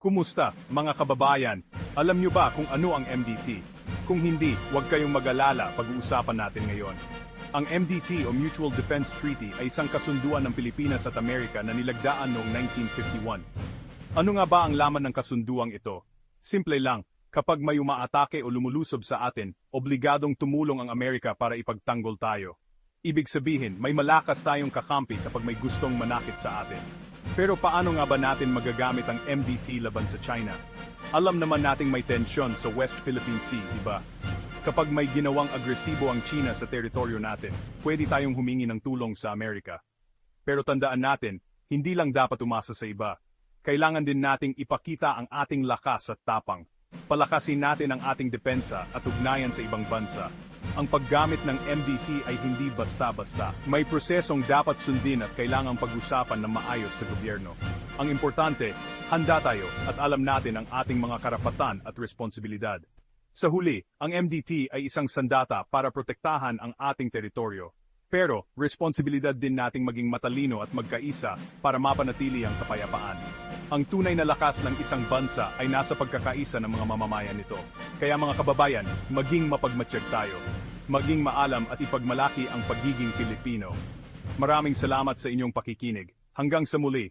Kumusta, mga kababayan? Alam nyo ba kung ano ang MDT? Kung hindi, huwag kayong mag-alala, pag-uusapan natin ngayon. Ang MDT o Mutual Defense Treaty ay isang kasunduan ng Pilipinas at Amerika na nilagdaan noong 1951. Ano nga ba ang laman ng kasunduang ito? Simple lang, kapag may umaatake o lumulusob sa atin, obligadong tumulong ang Amerika para ipagtanggol tayo. Ibig sabihin, may malakas tayong kakampi kapag may gustong manakit sa atin. Pero paano nga ba natin magagamit ang MDT laban sa China? Alam naman nating may tensyon sa West Philippine Sea, diba? Kapag may ginawang agresibo ang China sa teritoryo natin, pwede tayong humingi ng tulong sa Amerika. Pero tandaan natin, hindi lang dapat umasa sa iba. Kailangan din nating ipakita ang ating lakas at tapang. Palakasin natin ang ating depensa at ugnayan sa ibang bansa. Ang paggamit ng MDT ay hindi basta-basta. May prosesong dapat sundin at kailangang pag-usapan ng maayos sa gobyerno. Ang importante, handa tayo at alam natin ang ating mga karapatan at responsibilidad. Sa huli, ang MDT ay isang sandata para protektahan ang ating teritoryo. Pero, responsibilidad din nating maging matalino at magkaisa para mapanatili ang kapayapaan. Ang tunay na lakas ng isang bansa ay nasa pagkakaisa ng mga mamamayan nito. Kaya mga kababayan, maging mapagmatsyag tayo. Maging maalam at ipagmalaki ang pagiging Pilipino. Maraming salamat sa inyong pakikinig. Hanggang sa muli.